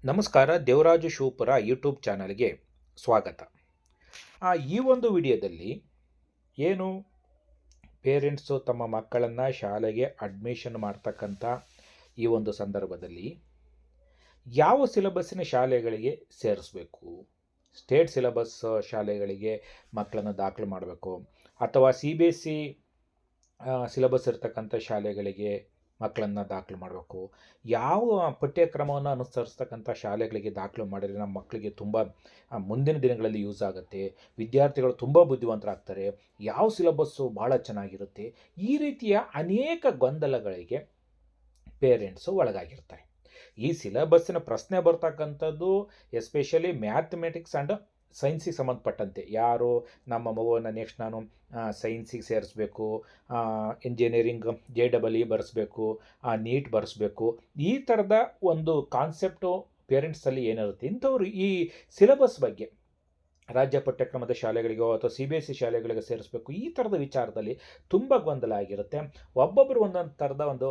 ನಮಸ್ಕಾರ. ದೇವರಾಜು ಶಿವಪುರ ಯೂಟ್ಯೂಬ್ ಚಾನಲ್ಗೆ ಸ್ವಾಗತ. ಈ ಒಂದು ವಿಡಿಯೋದಲ್ಲಿ ಏನು ಪೇರೆಂಟ್ಸು ತಮ್ಮ ಮಕ್ಕಳನ್ನು ಶಾಲೆಗೆ ಅಡ್ಮಿಷನ್ ಮಾಡ್ತಕ್ಕಂಥ ಈ ಒಂದು ಸಂದರ್ಭದಲ್ಲಿ ಯಾವ ಸಿಲೆಬಸ್ಸಿನ ಶಾಲೆಗಳಿಗೆ ಸೇರಿಸಬೇಕು, ಸ್ಟೇಟ್ ಸಿಲೆಬಸ್ ಶಾಲೆಗಳಿಗೆ ಮಕ್ಕಳನ್ನು ದಾಖಲು ಮಾಡಬೇಕು ಅಥವಾ CBSE ಸಿಲೆಬಸ್ ಇರ್ತಕ್ಕಂಥ ಶಾಲೆಗಳಿಗೆ ಮಕ್ಕಳನ್ನು ದಾಖಲು ಮಾಡಬೇಕು, ಯಾವ ಪಠ್ಯಕ್ರಮವನ್ನು ಅನುಸರಿಸ್ತಕ್ಕಂಥ ಶಾಲೆಗಳಿಗೆ ದಾಖಲು ಮಾಡಿದರೆ ನಮ್ಮ ಮಕ್ಕಳಿಗೆ ತುಂಬ ಮುಂದಿನ ದಿನಗಳಲ್ಲಿ ಯೂಸ್ ಆಗುತ್ತೆ, ವಿದ್ಯಾರ್ಥಿಗಳು ತುಂಬ ಬುದ್ಧಿವಂತರಾಗ್ತಾರೆ, ಯಾವ ಸಿಲೆಬಸ್ಸು ಭಾಳ ಚೆನ್ನಾಗಿರುತ್ತೆ, ಈ ರೀತಿಯ ಅನೇಕ ಗೊಂದಲಗಳಿಗೆ ಪೇರೆಂಟ್ಸು ಒಳಗಾಗಿರ್ತಾರೆ. ಈ ಸಿಲೆಬಸ್ಸಿನ ಪ್ರಶ್ನೆ ಬರ್ತಕ್ಕಂಥದ್ದು ಎಸ್ಪೆಷಲಿ ಮ್ಯಾಥಮೆಟಿಕ್ಸ್ ಆ್ಯಂಡ್ ಸೈನ್ಸಿಗೆ ಸಂಬಂಧಪಟ್ಟಂತೆ. ಯಾರು ನಮ್ಮ ಮಗುವನ್ನು ನೆಕ್ಸ್ಟ್ ನಾನು ಸೈನ್ಸಿಗೆ ಸೇರಿಸ್ಬೇಕು, ಇಂಜಿನಿಯರಿಂಗ್ JEE ಬರೆಸ್ಬೇಕು, ನೀಟ್ ಬರೆಸ್ಬೇಕು, ಈ ಥರದ ಒಂದು ಕಾನ್ಸೆಪ್ಟು ಪೇರೆಂಟ್ಸಲ್ಲಿ ಏನಿರುತ್ತೆ, ಇಂಥವ್ರು ಈ ಸಿಲೆಬಸ್ ಬಗ್ಗೆ ರಾಜ್ಯ ಪಠ್ಯಕ್ರಮದ ಶಾಲೆಗಳಿಗೋ ಅಥವಾ CBSE ಶಾಲೆಗಳಿಗೆ ಸೇರಿಸಬೇಕು, ಈ ಥರದ ವಿಚಾರದಲ್ಲಿ ತುಂಬ ಗೊಂದಲ ಆಗಿರುತ್ತೆ. ಒಬ್ಬೊಬ್ಬರು ಒಂದೊಂದು ಥರದ ಒಂದು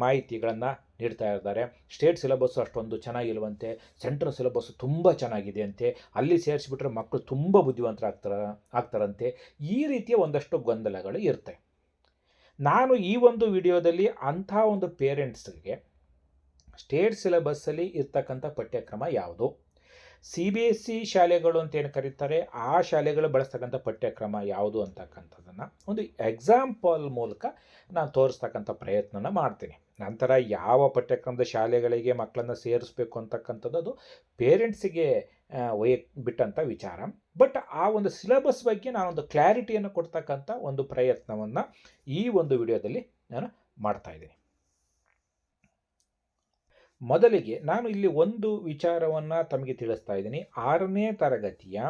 ಮಾಹಿತಿಗಳನ್ನು ನೀಡ್ತಾ ಇರ್ತಾರೆ. ಸ್ಟೇಟ್ ಸಿಲೆಬಸ್ಸು ಅಷ್ಟೊಂದು ಚೆನ್ನಾಗಿಲ್ವಂತೆ, ಸೆಂಟ್ರಲ್ ಸಿಲೆಬಸ್ಸು ತುಂಬ ಚೆನ್ನಾಗಿದೆ ಅಂತೆ, ಅಲ್ಲಿ ಸೇರಿಸ್ಬಿಟ್ರೆ ಮಕ್ಕಳು ತುಂಬ ಆಗ್ತಾರಂತೆ. ಈ ರೀತಿಯ ಒಂದಷ್ಟು ಗೊಂದಲಗಳು ಇರ್ತವೆ. ನಾನು ಈ ಒಂದು ವಿಡಿಯೋದಲ್ಲಿ ಅಂಥ ಒಂದು ಪೇರೆಂಟ್ಸ್ಗೆ ಸ್ಟೇಟ್ ಸಿಲೆಬಸ್ಸಲ್ಲಿ ಇರ್ತಕ್ಕಂಥ ಪಠ್ಯಕ್ರಮ ಯಾವುದು, CBSE ಶಾಲೆಗಳು ಅಂತ ಏನು ಕರೀತಾರೆ ಆ ಶಾಲೆಗಳು ಬಳಸ್ತಕ್ಕಂಥ ಪಠ್ಯಕ್ರಮ ಯಾವುದು ಅಂತಕ್ಕಂಥದ್ದನ್ನು ಒಂದು ಎಕ್ಸಾಂಪಲ್ ಮೂಲಕ ನಾನು ತೋರಿಸ್ತಕ್ಕಂಥ ಪ್ರಯತ್ನನ ಮಾಡ್ತೀನಿ. ನಂತರ ಯಾವ ಪಠ್ಯಕ್ರಮದ ಶಾಲೆಗಳಿಗೆ ಮಕ್ಕಳನ್ನು ಸೇರಿಸ್ಬೇಕು ಅಂತಕ್ಕಂಥದ್ದು ಅದು ಪೇರೆಂಟ್ಸಿಗೆ ಬಿಟ್ಟಂಥ ವಿಚಾರ. ಬಟ್ ಆ ಒಂದು ಸಿಲೆಬಸ್ ಬಗ್ಗೆ ನಾನೊಂದು ಕ್ಲಾರಿಟಿಯನ್ನು ಕೊಡ್ತಕ್ಕಂಥ ಒಂದು ಪ್ರಯತ್ನವನ್ನು ಈ ಒಂದು ವಿಡಿಯೋದಲ್ಲಿ ನಾನು ಮಾಡ್ತಾಯಿದ್ದೀನಿ. ಮೊದಲಿಗೆ ನಾನು ಇಲ್ಲಿ ಒಂದು ವಿಚಾರವನ್ನು ತಮಗೆ ತಿಳಿಸ್ತಾ ಇದ್ದೀನಿ. 6ನೇ ತರಗತಿಯ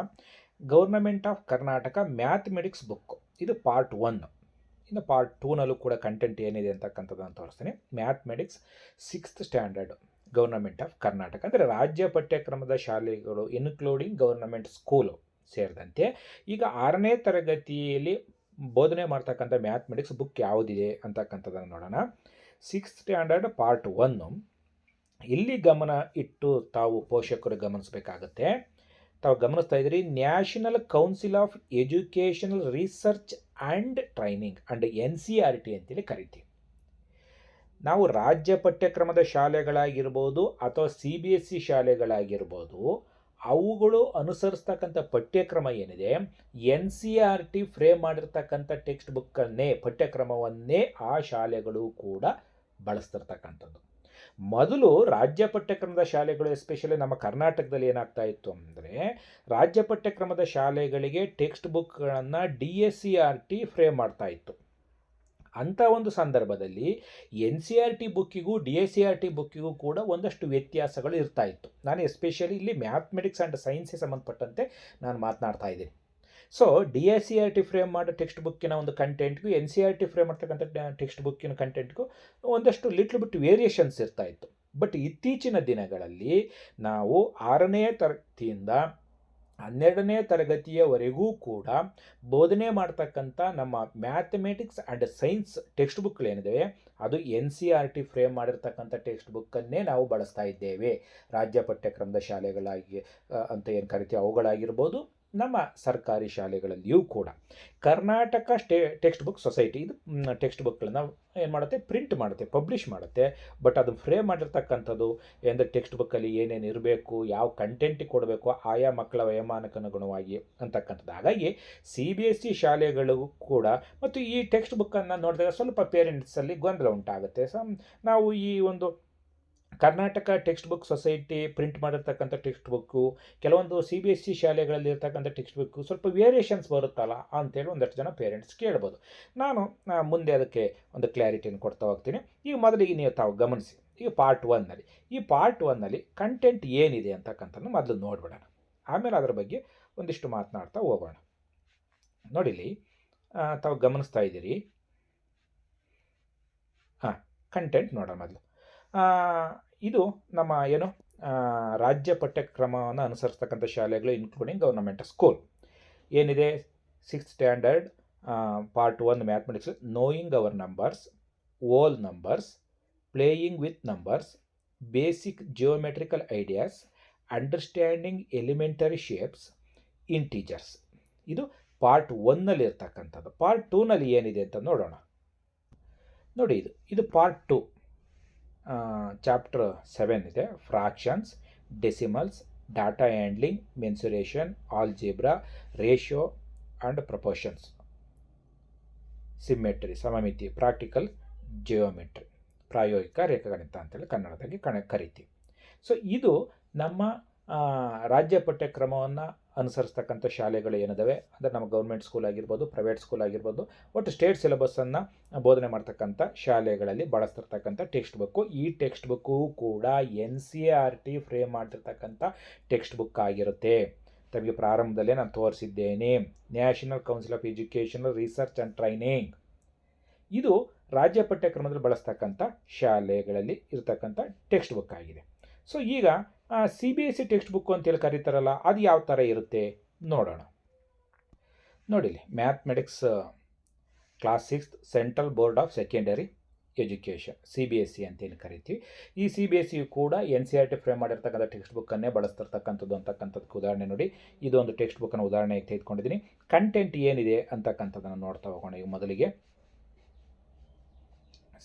government of Karnataka mathematics book, ಇದು ಪಾರ್ಟ್ 1. ಇನ್ನು ಪಾರ್ಟ್ 2ನಲ್ಲೂ ಕೂಡ ಕಂಟೆಂಟ್ ಏನಿದೆ ಅಂತಕ್ಕಂಥದ್ದನ್ನು ತೋರಿಸ್ತೀನಿ. Mathematics 6th standard government of Karnataka ಅಂದರೆ ರಾಜ್ಯ ಪಠ್ಯಕ್ರಮದ ಶಾಲೆಗಳು ಇನ್ಕ್ಲೂಡಿಂಗ್ ಗೌರ್ನಮೆಂಟ್ ಸ್ಕೂಲು ಸೇರಿದಂತೆ ಈಗ 6ನೇ ತರಗತಿಯಲ್ಲಿ ಬೋಧನೆ ಮಾಡ್ತಕ್ಕಂಥ ಮ್ಯಾಥಮೆಟಿಕ್ಸ್ ಬುಕ್ ಯಾವುದಿದೆ ಅಂತಕ್ಕಂಥದ್ದನ್ನು ನೋಡೋಣ. 6th ಸ್ಟ್ಯಾಂಡರ್ಡ್ ಪಾರ್ಟ್ 1 ಇಲ್ಲಿ ಗಮನ ಇಟ್ಟು ತಾವು ಪೋಷಕರು ಗಮನಿಸಬೇಕಾಗತ್ತೆ. ತಾವು ಗಮನಿಸ್ತಾ ಇದ್ದೀರಿ, national council of educational research and training and NCERT ಅಂತೇಳಿ ಕರಿತೀವಿ. ನಾವು ರಾಜ್ಯ ಪಠ್ಯಕ್ರಮದ ಶಾಲೆಗಳಾಗಿರ್ಬೋದು ಅಥವಾ CBSE ಶಾಲೆಗಳಾಗಿರ್ಬೋದು, ಅವುಗಳು ಅನುಸರಿಸ್ತಕ್ಕಂಥ ಪಠ್ಯಕ್ರಮ ಏನಿದೆ NCERT ಫ್ರೇಮ್ ಮಾಡಿರ್ತಕ್ಕಂಥ ಟೆಕ್ಸ್ಟ್ ಬುಕ್ಕನ್ನೇ ಪಠ್ಯಕ್ರಮವನ್ನೇ ಆ ಶಾಲೆಗಳು ಕೂಡ ಬಳಸ್ತಿರ್ತಕ್ಕಂಥದ್ದು. ಮೊದಲು ರಾಜ್ಯ ಪಠ್ಯಕ್ರಮದ ಶಾಲೆಗಳು ಎಸ್ಪೆಷಲಿ ನಮ್ಮ ಕರ್ನಾಟಕದಲ್ಲಿ ಏನಾಗ್ತಾ ಇತ್ತು ಅಂದರೆ, ರಾಜ್ಯ ಪಠ್ಯಕ್ರಮದ ಶಾಲೆಗಳಿಗೆ ಟೆಕ್ಸ್ಟ್ ಬುಕ್ಗಳನ್ನು DSCERT ಫ್ರೇಮ್ ಮಾಡ್ತಾ ಇತ್ತು. ಅಂಥ ಒಂದು ಸಂದರ್ಭದಲ್ಲಿ NCERT ಬುಕ್ಕಿಗೂ DSCERT ಬುಕ್ಕಿಗೂ ಕೂಡ ಒಂದಷ್ಟು ವ್ಯತ್ಯಾಸಗಳು ಇರ್ತಾ ಇತ್ತು. ನಾನು ಎಸ್ಪೆಷಲಿ ಇಲ್ಲಿ ಮ್ಯಾಥಮೆಟಿಕ್ಸ್ ಆ್ಯಂಡ್ ಸೈನ್ಸಿಗೆ ಸಂಬಂಧಪಟ್ಟಂತೆ ನಾನು ಮಾತನಾಡ್ತಾ ಇದ್ದೀನಿ. ಸೊ DSCERT ಫ್ರೇಮ್ ಮಾಡೋ ಟೆಕ್ಸ್ಟ್ ಬುಕ್ಕಿನ ಒಂದು ಕಂಟೆಂಟ್ಗೂ NCERT ಫ್ರೇಮ್ ಮಾಡ್ತಕ್ಕಂಥ ಟೆಕ್ಸ್ಟ್ ಬುಕ್ಕಿನ ಕಂಟೆಂಟ್ಗೂ ಒಂದಷ್ಟು ಲಿಟ್ಲ್ ಬಿಟ್ ವೇರಿಯೇಷನ್ಸ್ ಇರ್ತಾ ಇತ್ತು. ಬಟ್ ಇತ್ತೀಚಿನ ದಿನಗಳಲ್ಲಿ ನಾವು 6ನೇ ತರಗತಿಯಿಂದ 12ನೇ ತರಗತಿಯವರೆಗೂ ಕೂಡ ಬೋಧನೆ ಮಾಡ್ತಕ್ಕಂಥ ನಮ್ಮ ಮ್ಯಾಥಮೆಟಿಕ್ಸ್ ಆ್ಯಂಡ್ ಸೈನ್ಸ್ ಟೆಕ್ಸ್ಟ್ ಬುಕ್ಗಳೇನಿದೆ ಅದು NCERT ಫ್ರೇಮ್ ಮಾಡಿರ್ತಕ್ಕಂಥ ಟೆಕ್ಸ್ಟ್ ಬುಕ್ಕನ್ನೇ ನಾವು ಬಳಸ್ತಾ ಇದ್ದೇವೆ. ರಾಜ್ಯ ಪಠ್ಯಕ್ರಮದ ಶಾಲೆಗಳಾಗಿ ಅಂತ ಏನು ಕರಿತೀವಿ ಅವುಗಳಾಗಿರ್ಬೋದು, ನಮ್ಮ ಸರ್ಕಾರಿ ಶಾಲೆಗಳಲ್ಲಿಯೂ ಕೂಡ ಕರ್ನಾಟಕ ಟೆಕ್ಸ್ಟ್ ಬುಕ್ ಸೊಸೈಟಿ ಇದು ಟೆಕ್ಸ್ಟ್ ಬುಕ್ಗಳನ್ನು ಏನು ಮಾಡುತ್ತೆ, ಪ್ರಿಂಟ್ ಮಾಡುತ್ತೆ, ಪಬ್ಲಿಷ್ ಮಾಡುತ್ತೆ. ಬಟ್ ಅದು ಫ್ರೇಮ್ ಮಾಡಿರ್ತಕ್ಕಂಥದ್ದು ಅಂದರೆ ಟೆಕ್ಸ್ಟ್ ಬುಕ್ಕಲ್ಲಿ ಏನೇನು ಇರಬೇಕು, ಯಾವ ಕಂಟೆಂಟ್ ಕೊಡಬೇಕು ಆಯಾ ಮಕ್ಕಳ ವಯೋಮಾನಕ್ಕನುಗುಣವಾಗಿ ಅಂತಕ್ಕಂಥದ್ದು. ಹಾಗಾಗಿ CBSE ಶಾಲೆಗಳು ಕೂಡ ಮತ್ತು ಈ ಟೆಕ್ಸ್ಟ್ ಬುಕ್ಕನ್ನು ನೋಡಿದಾಗ ಸ್ವಲ್ಪ ಪೇರೆಂಟ್ಸಲ್ಲಿ ಗೊಂದಲ ಉಂಟಾಗುತ್ತೆ. ನಾವು ಈ ಒಂದು Karnataka text book society print ಮಾಡಿರ್ತಕ್ಕಂಥ ಟೆಕ್ಸ್ಟ್ ಬುಕ್ಕು, ಕೆಲವೊಂದು CBSE ಶಾಲೆಗಳಲ್ಲಿ ಇರ್ತಕ್ಕಂಥ ಟೆಕ್ಸ್ಟ್ ಬುಕ್ಕು ಸ್ವಲ್ಪ ವೇರಿಯೇಷನ್ಸ್ ಬರುತ್ತಲ್ಲ ಅಂತೇಳಿ ಒಂದಷ್ಟು ಜನ ಪೇರೆಂಟ್ಸ್ ಕೇಳ್ಬೋದು. ನಾನು ಮುಂದೆ ಅದಕ್ಕೆ ಒಂದು ಕ್ಲಾರಿಟಿಯನ್ನು ಕೊಡ್ತಾ ಹೋಗ್ತೀನಿ. ಈಗ ಮೊದಲಿಗೆ ನೀವು ತಾವು ಗಮನಿಸಿ, ಈಗ ಪಾರ್ಟ್ 1ನಲ್ಲಿ ಈ ಪಾರ್ಟ್ 1ನಲ್ಲಿ ಕಂಟೆಂಟ್ ಏನಿದೆ ಅಂತಕ್ಕಂಥದ್ದು ಮೊದಲು ನೋಡ್ಬಿಡೋಣ, ಆಮೇಲೆ ಅದರ ಬಗ್ಗೆ ಒಂದಿಷ್ಟು ಮಾತನಾಡ್ತಾ ಹೋಗೋಣ. ನೋಡಿಲಿ, ತಾವು ಗಮನಿಸ್ತಾ ಇದ್ದೀರಿ. ಕಂಟೆಂಟ್ ನೋಡೋಣ ಮೊದಲು. ಇದು ನಮ್ಮ ಏನು ರಾಜ್ಯ ಪಠ್ಯಕ್ರಮವನ್ನು ಅನುಸರಿಸ್ತಕ್ಕಂಥ ಶಾಲೆಗಳು ಇನ್ಕ್ಲೂಡಿಂಗ್ ಗೌರ್ನಮೆಂಟ್ ಸ್ಕೂಲ್ ಏನಿದೆ. 6th standard part 1 mathematics, knowing our numbers, whole numbers, playing with numbers, basic geometrical ideas, understanding elementary shapes, integers. ಇದು ಪಾರ್ಟ್ 1ನಲ್ಲಿ ಇರ್ತಕ್ಕಂಥದ್ದು. ಪಾರ್ಟ್ 2ನಲ್ಲಿ ಏನಿದೆ ಅಂತ ನೋಡೋಣ. ನೋಡಿ, ಇದು ಪಾರ್ಟ್ 2, ಚಾಪ್ಟರ್ 7 ಇದೆ. Fractions, decimals, data handling, mensuration, algebra, ratio and proportions, symmetry, ಸಮಮಿತಿ, ಪ್ರಾಕ್ಟಿಕಲ್ ಜಿಯೋಮೆಟ್ರಿ, ಪ್ರಾಯೋಗಿಕ ರೇಖಾಗಣಿತ ಅಂತೇಳಿ ಕನ್ನಡದಲ್ಲಿ ಕರಿತೀವಿ. ಸೊ ಇದು ನಮ್ಮ ರಾಜ್ಯ ಪಠ್ಯಕ್ರಮವನ್ನು ಅನುಸರಿಸ್ತಕ್ಕಂಥ ಶಾಲೆಗಳು ಏನಿದ್ದಾವೆ, ಅಂದರೆ ನಮ್ಮ ಗೌರ್ಮೆಂಟ್ ಸ್ಕೂಲ್ ಆಗಿರ್ಬೋದು, ಪ್ರೈವೇಟ್ ಸ್ಕೂಲ್ ಆಗಿರ್ಬೋದು, ಒಟ್ಟು ಸ್ಟೇಟ್ ಸಿಲೆಬಸ್ಸನ್ನು ಬೋಧನೆ ಮಾಡ್ತಕ್ಕಂಥ ಶಾಲೆಗಳಲ್ಲಿ ಬಳಸ್ತಿರ್ತಕ್ಕಂಥ ಟೆಕ್ಸ್ಟ್ ಬುಕ್ಕು. ಈ ಟೆಕ್ಸ್ಟ್ ಬುಕ್ಕು ಕೂಡ NCERT ಫ್ರೇಮ್ ಮಾಡಿರ್ತಕ್ಕಂಥ ಟೆಕ್ಸ್ಟ್ ಬುಕ್ ಆಗಿರುತ್ತೆ. ತಮಗೆ ಪ್ರಾರಂಭದಲ್ಲೇ ನಾನು ತೋರಿಸಿದ್ದೇನೆ, national council of educational research and training. ಇದು ರಾಜ್ಯ ಪಠ್ಯಕ್ರಮದಲ್ಲಿ ಬಳಸ್ತಕ್ಕಂಥ ಶಾಲೆಗಳಲ್ಲಿ ಇರತಕ್ಕಂಥ ಟೆಕ್ಸ್ಟ್ ಬುಕ್ ಆಗಿದೆ. ಸೊ ಈಗ CBSE ಟೆಕ್ಸ್ಟ್ ಬುಕ್ ಅಂತೇಳಿ ಕರೀತಾರಲ್ಲ, ಅದು ಯಾವ ಥರ ಇರುತ್ತೆ ನೋಡೋಣ. ನೋಡಿಲಿ, mathematics class 6 central board of secondary education, CBSE ಅಂತೇಳಿ ಕರಿತೀವಿ. ಈ CBSE ಕೂಡ NCERT ಫ್ರೇಮ್ ಮಾಡಿರ್ತಕ್ಕಂಥ ಟೆಕ್ಸ್ಟ್ ಬುಕ್ಕನ್ನೇ ಬಳಸ್ತಿರ್ತಕ್ಕಂಥದ್ದು ಅಂತಕ್ಕಂಥದ್ದಕ್ಕೆ ಉದಾಹರಣೆ ನೋಡಿ. ಇದು ಒಂದು ಟೆಕ್ಸ್ಟ್ ಬುಕ್ಕನ್ನು ಉದಾಹರಣೆಗೆ ತೆಗೆದುಕೊಂಡಿದ್ದೀನಿ. ಕಂಟೆಂಟ್ ಏನಿದೆ ಅಂತಕ್ಕಂಥದ್ದನ್ನು ನೋಡ್ತಾ ಹೋಗೋಣ. ಈಗ ಮೊದಲಿಗೆ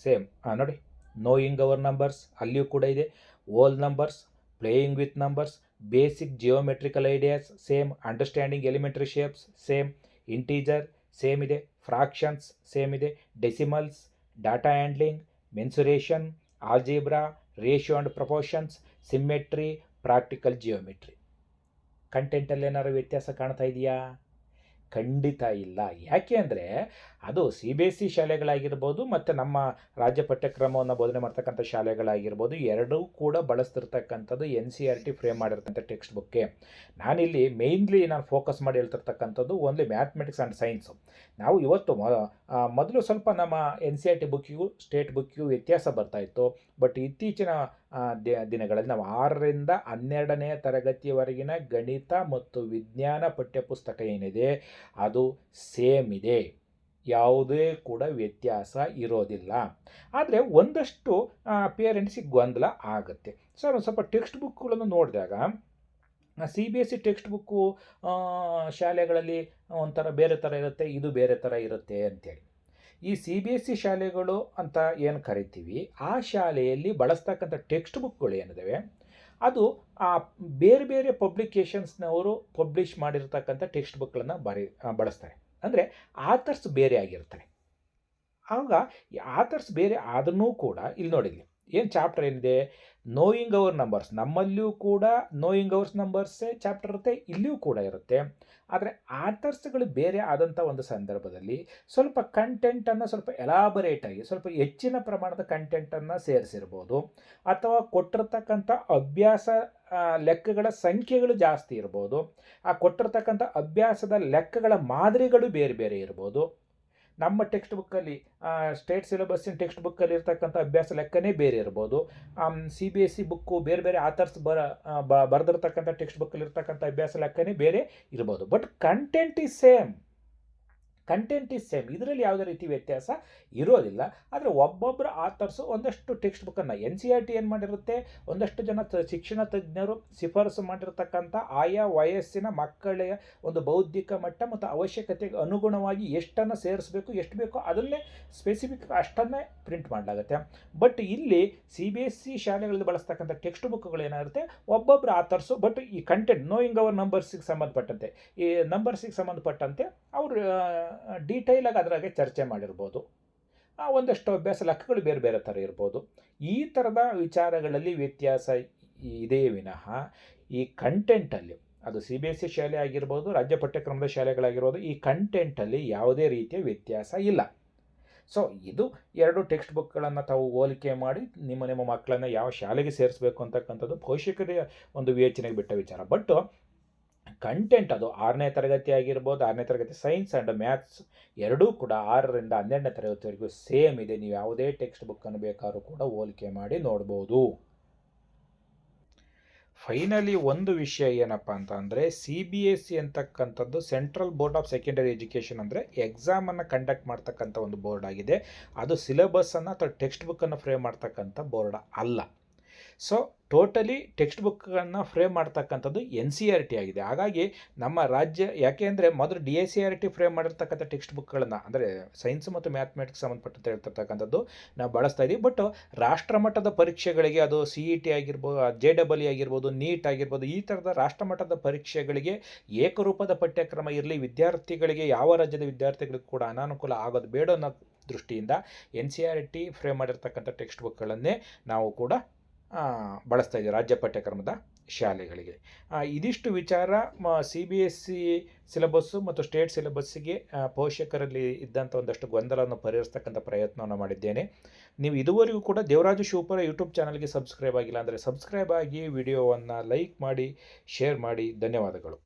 ಸೇಮ್ ನೋಡಿ, ನೋಯಿಂಗ್ ಅವರ್ ನಂಬರ್ಸ್ ಅಲ್ಲಿಯೂ ಕೂಡ ಇದೆ. Whole numbers, playing with numbers, basic geometrical ideas same, understanding elementary shapes same, integer same ಇದೆ, ಫ್ರಾಕ್ಷನ್ಸ್ ಸೇಮ್ ಇದೆ, decimals, data handling, mensuration, algebra, ratio and proportions, symmetry, practical geometry. ಕಂಟೆಂಟಲ್ಲಿ ಏನಾದ್ರು ವ್ಯತ್ಯಾಸ ಕಾಣ್ತಾ ಇದೆಯಾ? ಖಂಡಿತ ಇಲ್ಲ. ಯಾಕೆ ಅಂದರೆ ಅದು CBSE ಶಾಲೆಗಳಾಗಿರ್ಬೋದು ಮತ್ತು ನಮ್ಮ ರಾಜ್ಯ ಪಠ್ಯಕ್ರಮವನ್ನು ಬೋಧನೆ ಮಾಡ್ತಕ್ಕಂಥ ಶಾಲೆಗಳಾಗಿರ್ಬೋದು, ಎರಡೂ ಕೂಡ ಬಳಸ್ತಿರ್ತಕ್ಕಂಥದ್ದು NCERT ಫ್ರೇಮ್ ಮಾಡಿರ್ತಕ್ಕಂಥ ಟೆಕ್ಸ್ಟ್ ಬುಕ್ಕೆ. ನಾನಿಲ್ಲಿ ಮೇಯ್ನ್ಲಿ ಫೋಕಸ್ ಮಾಡಿ ಹೇಳ್ತಿರ್ತಕ್ಕಂಥದ್ದು ಓನ್ಲಿ ಮ್ಯಾಥಮೆಟಿಕ್ಸ್ ಆ್ಯಂಡ್ ಸೈನ್ಸು. ನಾವು ಇವತ್ತು ಮೊದಲು ಸ್ವಲ್ಪ ನಮ್ಮ NCERT ಬುಕ್ಕಿಗೂ ಸ್ಟೇಟ್ ಬುಕ್ಕಿಗೂ ವ್ಯತ್ಯಾಸ ಬರ್ತಾಯಿತ್ತು. ಬಟ್ ಇತ್ತೀಚಿನ ದಿನಗಳಲ್ಲಿ ನಾವು 6ರಿಂದ 12ನೇ ತರಗತಿಯವರೆಗಿನ ಗಣಿತ ಮತ್ತು ವಿಜ್ಞಾನ ಪಠ್ಯಪುಸ್ತಕ ಏನಿದೆ ಅದು ಸೇಮ್ ಇದೆ, ಯಾವುದೇ ಕೂಡ ವ್ಯತ್ಯಾಸ ಇರೋದಿಲ್ಲ. ಆದರೆ ಒಂದಷ್ಟು ಪೇರೆಂಟ್ಸಿಗೆ ಗೊಂದಲ ಆಗುತ್ತೆ. ಸರ್ ಒಂದು ಸ್ವಲ್ಪ ಟೆಕ್ಸ್ಟ್ ಬುಕ್ಗಳನ್ನು ನೋಡಿದಾಗ CBSE ಟೆಕ್ಸ್ಟ್ ಬುಕ್ಕು ಶಾಲೆಗಳಲ್ಲಿ ಒಂಥರ ಬೇರೆ ಥರ ಇರುತ್ತೆ, ಇದು ಬೇರೆ ಥರ ಇರುತ್ತೆ ಅಂತೇಳಿ. ಈ CBSE ಶಾಲೆಗಳು ಅಂತ ಏನು ಕರಿತೀವಿ, ಆ ಶಾಲೆಯಲ್ಲಿ ಬಳಸ್ತಕ್ಕಂಥ ಟೆಕ್ಸ್ಟ್ ಬುಕ್ಗಳು ಏನಿದ್ದಾವೆ ಅದು ಬೇರೆ ಬೇರೆ ಪಬ್ಲಿಕೇಶನ್ಸ್ನವರು ಪಬ್ಲಿಷ್ ಮಾಡಿರ್ತಕ್ಕಂಥ ಟೆಕ್ಸ್ಟ್ ಬುಕ್ಗಳನ್ನು ಬಳಸ್ತಾರೆ. ಅಂದರೆ ಆಥರ್ಸ್ ಬೇರೆ ಆಗಿರ್ತಾರೆ. ಆಗ ಈ ಆಥರ್ಸ್ ಬೇರೆ ಆದ್ರೂ ಕೂಡ ಇಲ್ಲಿ ನೋಡಿದ್ವಿ ಏನು ಚಾಪ್ಟರ್ ಏನಿದೆ, ನೋಯಿಂಗ್ ಅವರ್ ನಂಬರ್ಸ್. ನಮ್ಮಲ್ಲಿಯೂ ಕೂಡ ನೋಯಿಂಗ್ ಅವರ್ಸ್ ನಂಬರ್ಸೇ ಚಾಪ್ಟರ್ ಇರುತ್ತೆ, ಇಲ್ಲಿಯೂ ಕೂಡ ಇರುತ್ತೆ. ಆದರೆ ಆಥರ್ಸ್ಗಳು ಬೇರೆ ಆದಂಥ ಒಂದು ಸಂದರ್ಭದಲ್ಲಿ ಸ್ವಲ್ಪ ಕಂಟೆಂಟನ್ನು ಸ್ವಲ್ಪ ಎಲಾಬರೇಟಾಗಿ ಸ್ವಲ್ಪ ಹೆಚ್ಚಿನ ಪ್ರಮಾಣದ ಕಂಟೆಂಟನ್ನು ಸೇರಿಸಿರ್ಬೋದು, ಅಥವಾ ಕೊಟ್ಟಿರ್ತಕ್ಕಂಥ ಅಭ್ಯಾಸ ಲೆಕ್ಕಗಳ ಸಂಖ್ಯೆಗಳು ಜಾಸ್ತಿ ಇರ್ಬೋದು, ಆ ಕೊಟ್ಟಿರ್ತಕ್ಕಂಥ ಅಭ್ಯಾಸದ ಲೆಕ್ಕಗಳ ಮಾದರಿಗಳು ಬೇರೆ ಬೇರೆ ಇರ್ಬೋದು. ನಮ್ಮ ಟೆಕ್ಸ್ಟ್ ಬುಕ್ಕಲ್ಲಿ ಸ್ಟೇಟ್ ಸಿಲೆಬಸ್ಸಿನ ಟೆಕ್ಸ್ಟ್ ಬುಕ್ಕಲ್ಲಿ ಇರ್ತಕ್ಕಂಥ ಅಭ್ಯಾಸ ಲೆಕ್ಕನೇ ಬೇರೆ ಇರ್ಬೋದು. CBSE ಬುಕ್ಕು ಬೇರೆ ಬೇರೆ ಆಥರ್ಸ್ ಬರೆದಿರ್ತಕ್ಕಂಥ ಟೆಕ್ಸ್ಟ್ ಬುಕ್ಕಲ್ಲಿ ಇರ್ತಕ್ಕಂಥ ಅಭ್ಯಾಸ ಲೆಕ್ಕನೇ ಬೇರೆ ಇರ್ಬೋದು. But content is same. ಇದರಲ್ಲಿ ಯಾವುದೇ ರೀತಿ ವ್ಯತ್ಯಾಸ ಇರೋದಿಲ್ಲ. ಆದರೆ ಒಬ್ಬೊಬ್ಬರ ಆಥರ್ಸು ಒಂದಷ್ಟು ಟೆಕ್ಸ್ಟ್ ಬುಕ್ಕನ್ನು NCERT ಏನು ಮಾಡಿರುತ್ತೆ, ಒಂದಷ್ಟು ಜನ ಶಿಕ್ಷಣ ತಜ್ಞರು ಶಿಫಾರಸು ಮಾಡಿರ್ತಕ್ಕಂಥ ಆಯಾ ವಯಸ್ಸಿನ ಮಕ್ಕಳ ಒಂದು ಬೌದ್ಧಿಕ ಮಟ್ಟ ಮತ್ತು ಅವಶ್ಯಕತೆಗೆ ಅನುಗುಣವಾಗಿ ಎಷ್ಟನ್ನು ಸೇರಿಸಬೇಕು, ಎಷ್ಟು ಬೇಕೋ ಅದನ್ನೇ ಸ್ಪೆಸಿಫಿಕ್ ಅಷ್ಟನ್ನೇ ಪ್ರಿಂಟ್ ಮಾಡಲಾಗುತ್ತೆ. ಬಟ್ ಇಲ್ಲಿ CBSE ಶಾಲೆಗಳಲ್ಲಿ ಬಳಸ್ತಕ್ಕಂಥ ಟೆಕ್ಸ್ಟ್ ಬುಕ್ಗಳು ಏನಾಗುತ್ತೆ, ಒಬ್ಬೊಬ್ಬರ ಆಥರ್ಸು ಬಟ್ ಈ ಕಂಟೆಂಟ್ ನೋಯಿಂಗ್ ಅವರ್ ನಂಬರ್ಸಿಗೆ ಸಂಬಂಧಪಟ್ಟಂತೆ, ಈ ನಂಬರ್ಸಿಗೆ ಸಂಬಂಧಪಟ್ಟಂತೆ ಅವರು ಡೀಟೈಲಾಗಿ ಅದರಾಗೆ ಚರ್ಚೆ ಮಾಡಿರ್ಬೋದು. ಒಂದಷ್ಟು ಅಭ್ಯಾಸ ಲೆಕ್ಕಗಳು ಬೇರೆ ಬೇರೆ ಥರ ಇರ್ಬೋದು. ಈ ಥರದ ವಿಚಾರಗಳಲ್ಲಿ ವ್ಯತ್ಯಾಸ ಇದೇ ವಿನಃ ಈ ಕಂಟೆಂಟಲ್ಲಿ, ಅದು CBSE ಶಾಲೆ ಆಗಿರ್ಬೋದು, ರಾಜ್ಯ ಪಠ್ಯಕ್ರಮದ ಶಾಲೆಗಳಾಗಿರ್ಬೋದು, ಈ ಕಂಟೆಂಟಲ್ಲಿ ಯಾವುದೇ ರೀತಿಯ ವ್ಯತ್ಯಾಸ ಇಲ್ಲ. ಸೊ ಇದು ಎರಡು ಟೆಕ್ಸ್ಟ್ ಬುಕ್ಗಳನ್ನು ತಾವು ಹೋಲಿಕೆ ಮಾಡಿ ನಿಮ್ಮ ಮಕ್ಕಳನ್ನು ಯಾವ ಶಾಲೆಗೆ ಸೇರಿಸಬೇಕು ಅಂತಕ್ಕಂಥದ್ದು ಪೋಷಕರ ಒಂದು ವಿವೇಚನೆಗೆ ಬಿಟ್ಟ ವಿಚಾರ. ಬಟ್ ಕಂಟೆಂಟ್ ಅದು 6ನೇ ತರಗತಿ ಆಗಿರ್ಬೋದು, 6ನೇ ತರಗತಿ ಸೈನ್ಸ್ ಆ್ಯಂಡ್ ಮ್ಯಾಥ್ಸ್ ಎರಡೂ ಕೂಡ 6ರಿಂದ 12ನೇ ತರಗತಿವರೆಗೂ ಸೇಮ್ ಇದೆ. ನೀವು ಯಾವುದೇ ಟೆಕ್ಸ್ಟ್ ಬುಕ್ಕನ್ನು ಬೇಕಾದ್ರೂ ಕೂಡ ಹೋಲಿಕೆ ಮಾಡಿ ನೋಡ್ಬೋದು. ಫೈನಲಿ ಒಂದು ವಿಷಯ ಏನಪ್ಪ ಅಂತ ಅಂದರೆ, CBSE ಅಂತಕ್ಕಂಥದ್ದು central board of secondary education, ಅಂದರೆ ಎಕ್ಸಾಮನ್ನು ಕಂಡಕ್ಟ್ ಮಾಡ್ತಕ್ಕಂಥ ಒಂದು ಬೋರ್ಡ್ ಆಗಿದೆ. ಅದು ಸಿಲೆಬಸ್ಸನ್ನು ಅಥವಾ ಟೆಕ್ಸ್ಟ್ ಬುಕ್ಕನ್ನು ಫ್ರೇಮ್ ಮಾಡ್ತಕ್ಕಂಥ ಬೋರ್ಡ್ ಅಲ್ಲ. ಸೊ ಟೋಟಲಿ ಟೆಕ್ಸ್ಟ್ ಬುಕ್ಗಳನ್ನು ಫ್ರೇಮ್ ಮಾಡ್ತಕ್ಕಂಥದ್ದು NCERT ಆಗಿದೆ. ಹಾಗಾಗಿ ನಮ್ಮ ರಾಜ್ಯ ಯಾಕೆ ಅಂದರೆ ಮೊದಲು DICRT ಫ್ರೇಮ್ ಮಾಡಿರ್ತಕ್ಕಂಥ ಟೆಕ್ಸ್ಟ್ ಬುಕ್ಗಳನ್ನು ಅಂದರೆ ಸೈನ್ಸ್ ಮತ್ತು ಮ್ಯಾಥಮೆಟಿಕ್ಸ್ ಸಂಬಂಧಪಟ್ಟಂತೆ ಹೇಳ್ತಿರ್ತಕ್ಕಂಥದ್ದು ನಾವು ಬಳಸ್ತಾ ಇದ್ದೀವಿ. ಬಟ್ ರಾಷ್ಟ್ರಮಟ್ಟದ ಪರೀಕ್ಷೆಗಳಿಗೆ ಅದು CET ಆಗಿರ್ಬೋದು, JEE ಆಗಿರ್ಬೋದು, ನೀಟ್ ಆಗಿರ್ಬೋದು, ಈ ಥರದ ರಾಷ್ಟ್ರಮಟ್ಟದ ಪರೀಕ್ಷೆಗಳಿಗೆ ಏಕರೂಪದ ಪಠ್ಯಕ್ರಮ ಇರಲಿ, ವಿದ್ಯಾರ್ಥಿಗಳಿಗೆ ಯಾವ ರಾಜ್ಯದ ವಿದ್ಯಾರ್ಥಿಗಳಿಗೂ ಕೂಡ ಅನಾನುಕೂಲ ಆಗೋದು ಬೇಡ ಅನ್ನೋ ದೃಷ್ಟಿಯಿಂದ NCERT ಫ್ರೇಮ್ ಮಾಡಿರ್ತಕ್ಕಂಥ ಟೆಕ್ಸ್ಟ್ ಬುಕ್ಗಳನ್ನೇ ನಾವು ಕೂಡ ಬಳಸ್ತಾ ಇದ್ದೀವಿ ರಾಜ್ಯ ಪಠ್ಯಕ್ರಮದ ಶಾಲೆಗಳಿಗೆ. ಇದಿಷ್ಟು ವಿಚಾರ CBSE ಸಿಲೆಬಸ್ಸು ಮತ್ತು ಸ್ಟೇಟ್ ಸಿಲೆಬಸ್ಸಿಗೆ ಪೋಷಕರಲ್ಲಿ ಇದ್ದಂಥ ಒಂದಷ್ಟು ಗೊಂದಲವನ್ನು ಪರಿಹರಿಸ್ತಕ್ಕಂಥ ಪ್ರಯತ್ನವನ್ನು ಮಾಡಿದ್ದೇನೆ. ನೀವು ಇದುವರೆಗೂ ಕೂಡ ದೇವರಾಜು ಶಿವಪುರ ಯೂಟ್ಯೂಬ್ ಚಾನಲ್ಗೆ ಸಬ್ಸ್ಕ್ರೈಬ್ ಆಗಿಲ್ಲ ಅಂದರೆ ಸಬ್ಸ್ಕ್ರೈಬ್ ಆಗಿ, ವಿಡಿಯೋವನ್ನು ಲೈಕ್ ಮಾಡಿ, ಶೇರ್ ಮಾಡಿ. ಧನ್ಯವಾದಗಳು.